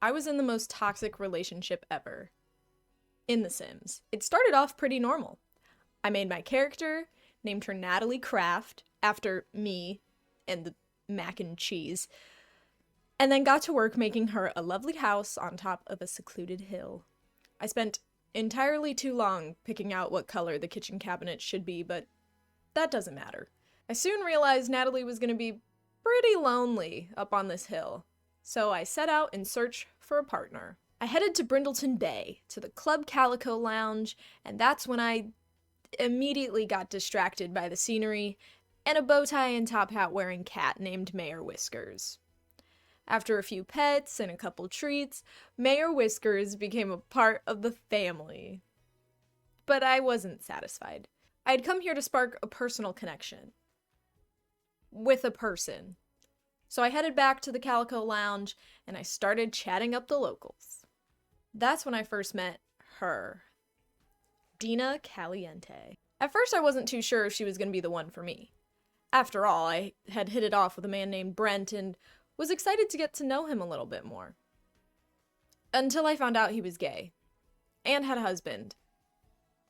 I was in the most toxic relationship ever. In The Sims. It started off pretty normal. I made my character, named her Natalie Kraft, after me and the mac and cheese, and then got to work making her a lovely house on top of a secluded hill. I spent entirely too long picking out what color the kitchen cabinet should be, but that doesn't matter. I soon realized Natalie was going to be pretty lonely up on this hill, so I set out in search for a partner. I headed to Brindleton Bay, to the Club Calico Lounge, and that's when I immediately got distracted by the scenery and a bow tie and top hat wearing cat named Mayor Whiskers. After a few pets and a couple treats, Mayor Whiskers became a part of the family. But I wasn't satisfied. I had come here to spark a personal connection. With a person. So I headed back to the Calico Lounge and I started chatting up the locals. That's when I first met her. Dina Caliente. At first I wasn't too sure if she was going to be the one for me. After all, I had hit it off with a man named Brent and was excited to get to know him a little bit more. Until I found out he was gay. And had a husband.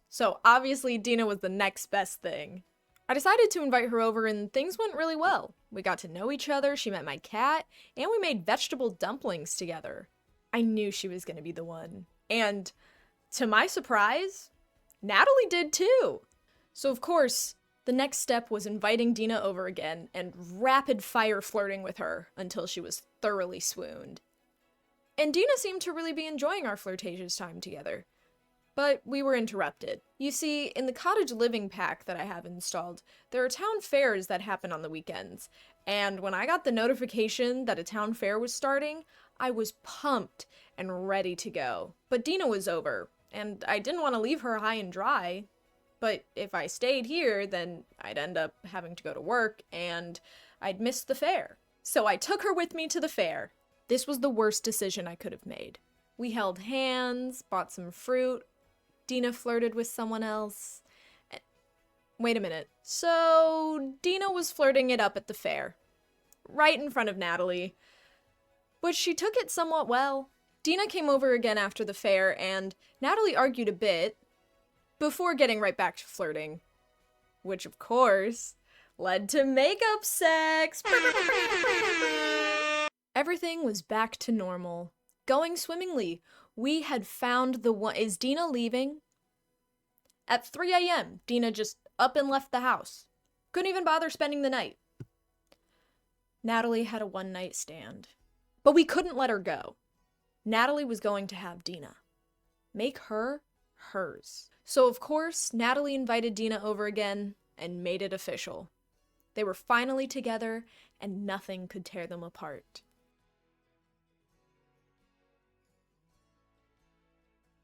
So obviously Dina was the next best thing. I decided to invite her over and things went really well. We got to know each other, she met my cat, and we made vegetable dumplings together. I knew she was going to be the one. And to my surprise, Natalie did too. So of course, the next step was inviting Dina over again and rapid fire flirting with her until she was thoroughly swooned. And Dina seemed to really be enjoying our flirtatious time together. But we were interrupted. You see, in the cottage living pack that I have installed, there are town fairs that happen on the weekends. And when I got the notification that a town fair was starting, I was pumped and ready to go. But Dina was over, and I didn't want to leave her high and dry. But if I stayed here, then I'd end up having to go to work, and I'd miss the fair. So I took her with me to the fair. This was the worst decision I could have made. We held hands, bought some fruit. Dina flirted with someone else. Wait a minute. So Dina was flirting it up at the fair. Right in front of Natalie. But she took it somewhat well. Dina came over again after the fair, and Natalie argued a bit, before getting right back to flirting. Which, of course, led to makeup sex. Everything was back to normal. Going swimmingly. We had found the one. Is Dina leaving? At 3 a.m., Dina just up and left the house. Couldn't even bother spending the night. Natalie had a one-night stand. But we couldn't let her go. Natalie was going to have Dina. Make her hers. So, of course, Natalie invited Dina over again and made it official. They were finally together, and nothing could tear them apart.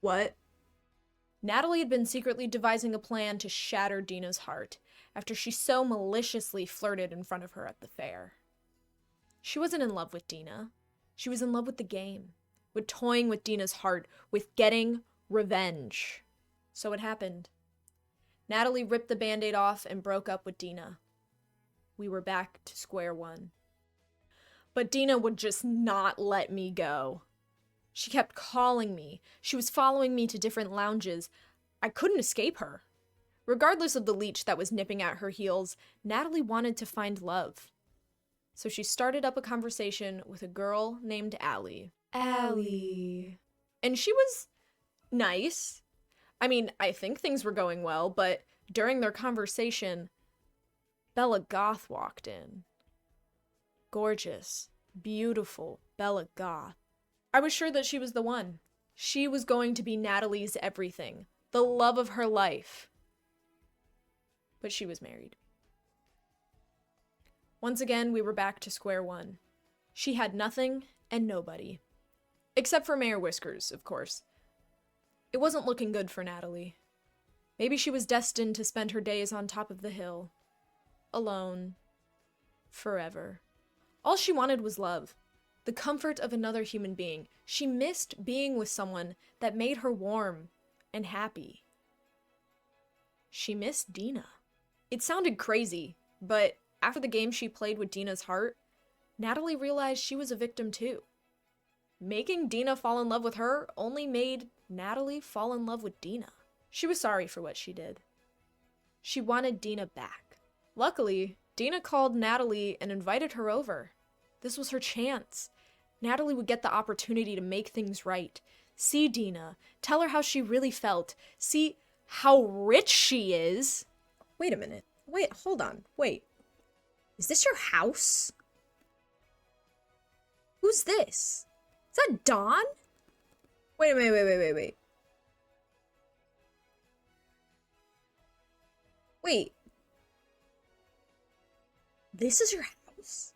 What? Natalie had been secretly devising a plan to shatter Dina's heart after she so maliciously flirted in front of her at the fair. She wasn't in love with Dina. She was in love with the game, with toying with Dina's heart, with getting revenge. So it happened. Natalie ripped the band-aid off and broke up with Dina. We were back to square one. But Dina would just not let me go. She kept calling me. She was following me to different lounges. I couldn't escape her. Regardless of the leech that was nipping at her heels, Natalie wanted to find love. So she started up a conversation with a girl named Allie. Allie. And she was nice. I mean, I think things were going well, but during their conversation, Bella Goth walked in. Gorgeous, beautiful Bella Goth. I was sure that she was the one. She was going to be Natalie's everything, the love of her life. But she was married. Once again, we were back to square one. She had nothing and nobody. Except for Mayor Whiskers, of course. It wasn't looking good for Natalie. Maybe she was destined to spend her days on top of the hill. Alone. Forever. All she wanted was love. The comfort of another human being. She missed being with someone that made her warm and happy. She missed Dina. It sounded crazy, but after the game she played with Dina's heart, Natalie realized she was a victim too. Making Dina fall in love with her only made Natalie fall in love with Dina. She was sorry for what she did. She wanted Dina back. Luckily, Dina called Natalie and invited her over. This was her chance. Natalie would get the opportunity to make things right. See Dina, tell her how she really felt, see how rich she is. Wait a minute. Wait, hold on. Wait. Is this your house? Who's this? Is that Dawn? Wait a minute, wait. Wait. This is your house?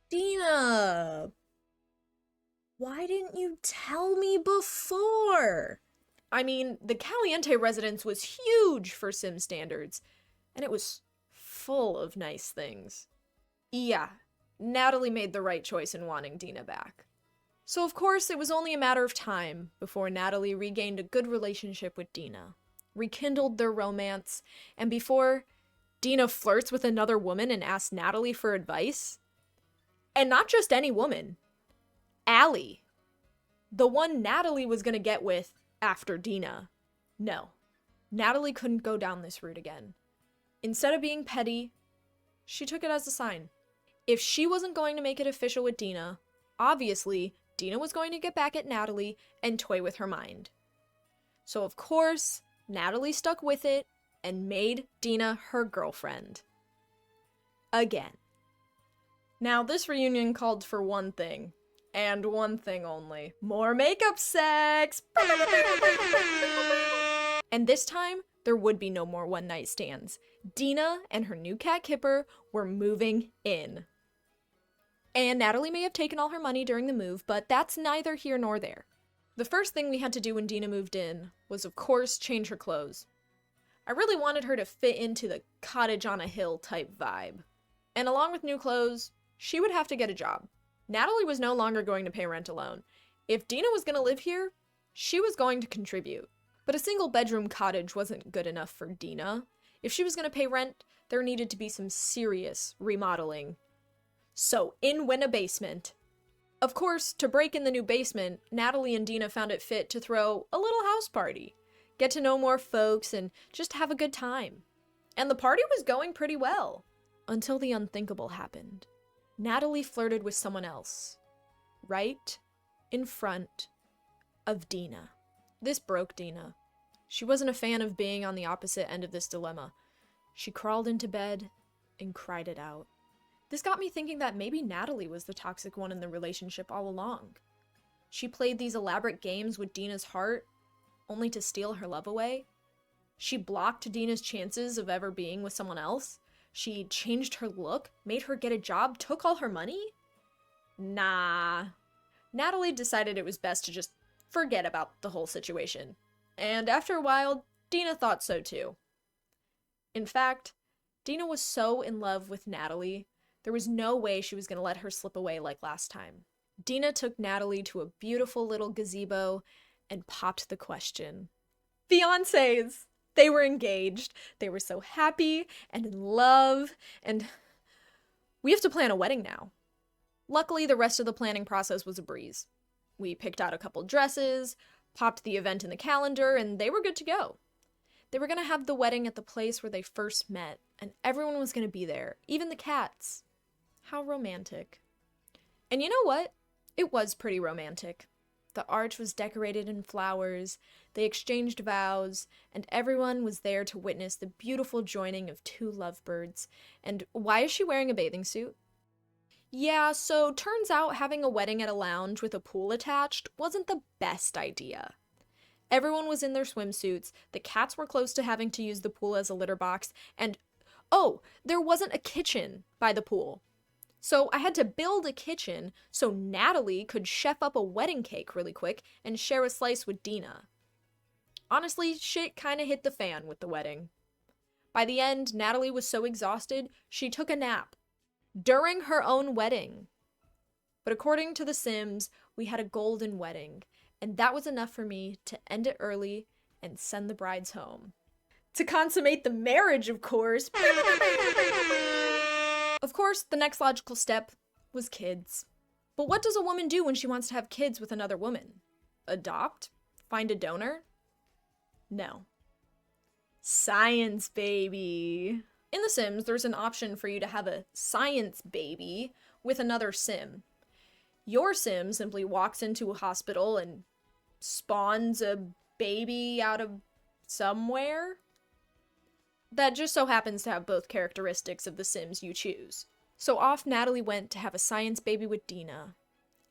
Dina! Why didn't you tell me before? I mean, the Caliente residence was huge for Sim standards, and it was full of nice things. Yeah, Natalie made the right choice in wanting Dina back. So of course, it was only a matter of time before Natalie regained a good relationship with Dina, rekindled their romance, and before Dina flirts with another woman and asks Natalie for advice. And not just any woman. Allie. The one Natalie was gonna get with after Dina. No. Natalie couldn't go down this route again. Instead of being petty, she took it as a sign. If she wasn't going to make it official with Dina, obviously, Dina was going to get back at Natalie and toy with her mind. So of course, Natalie stuck with it and made Dina her girlfriend. Again. Now, this reunion called for one thing, and one thing only. More makeup sex! And this time, there would be no more one-night stands. Dina and her new cat Kipper were moving in. And Natalie may have taken all her money during the move, but that's neither here nor there. The first thing we had to do when Dina moved in was, of course, change her clothes. I really wanted her to fit into the cottage on a hill type vibe. And along with new clothes, she would have to get a job. Natalie was no longer going to pay rent alone. If Dina was going to live here, she was going to contribute. But a single bedroom cottage wasn't good enough for Dina. If she was going to pay rent, there needed to be some serious remodeling. So in went a basement. Of course, to break in the new basement, Natalie and Dina found it fit to throw a little house party. Get to know more folks and just have a good time. And the party was going pretty well. Until the unthinkable happened. Natalie flirted with someone else. Right in front of Dina. This broke Dina. She wasn't a fan of being on the opposite end of this dilemma. She crawled into bed and cried it out. This got me thinking that maybe Natalie was the toxic one in the relationship all along. She played these elaborate games with Dina's heart, only to steal her love away. She blocked Dina's chances of ever being with someone else. She changed her look, made her get a job, took all her money? Nah. Natalie decided it was best to just forget about the whole situation. And after a while, Dina thought so too. In fact, Dina was so in love with Natalie, there was no way she was going to let her slip away like last time. Dina took Natalie to a beautiful little gazebo and popped the question. Fiancés! They were engaged. They were so happy and in love, and we have to plan a wedding now. Luckily, the rest of the planning process was a breeze. We picked out a couple dresses, popped the event in the calendar, and they were good to go. They were going to have the wedding at the place where they first met, and everyone was going to be there, even the cats. How romantic. And you know what? It was pretty romantic. The arch was decorated in flowers, they exchanged vows, and everyone was there to witness the beautiful joining of two lovebirds. And why is she wearing a bathing suit? Yeah, so turns out having a wedding at a lounge with a pool attached wasn't the best idea. Everyone was in their swimsuits, the cats were close to having to use the pool as a litter box, and oh, there wasn't a kitchen by the pool. So I had to build a kitchen so Natalie could chef up a wedding cake really quick and share a slice with Dina. Honestly, shit kinda hit the fan with the wedding. By the end, Natalie was so exhausted, she took a nap. During her own wedding. But according to The Sims, we had a golden wedding, and that was enough for me to end it early and send the brides home. To consummate the marriage, of course. Of course, the next logical step was kids. But what does a woman do when she wants to have kids with another woman? Adopt? Find a donor? No. Science baby. In The Sims, there's an option for you to have a science baby with another sim. Your sim simply walks into a hospital and spawns a baby out of somewhere that just so happens to have both characteristics of the sims you choose. So off Natalie went to have a science baby with Dina.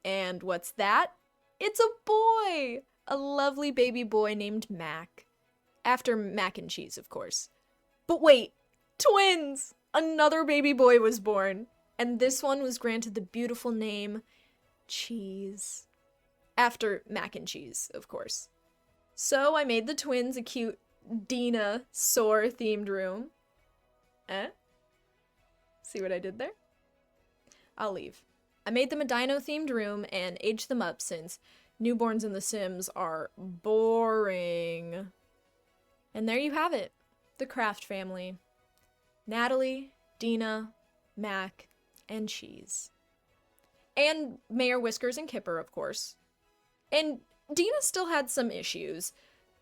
And what's that? It's a boy! A lovely baby boy named Mac. After mac and cheese, of course. But wait, twins! Another baby boy was born. And this one was granted the beautiful name Cheese. After mac and cheese, of course. So I made the twins a cute Dina-Soar themed room. See what I did there? I'll leave. I made them a dino themed room and aged them up since newborns in The Sims are boring. And there you have it. The Craft family. Natalie, Dina, Mac, and Cheese. And Mayor Whiskers and Kipper, of course. And Dina still had some issues,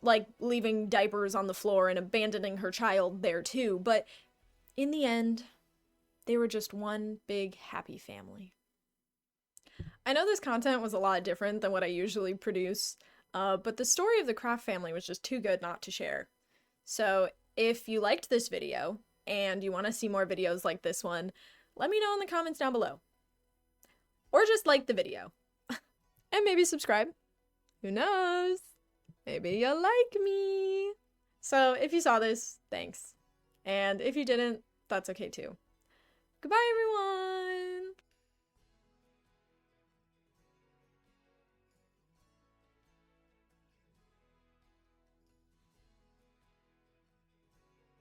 like leaving diapers on the floor and abandoning her child there too, but in the end, they were just one big happy family. I know this content was a lot different than what I usually produce, but the story of the Craft family was just too good not to share. So if you liked this video and you want to see more videos like this one, let me know in the comments down below. Or just like the video. And maybe subscribe. Who knows? Maybe you'll like me. So if you saw this, thanks. And if you didn't, that's okay too. Goodbye, everyone!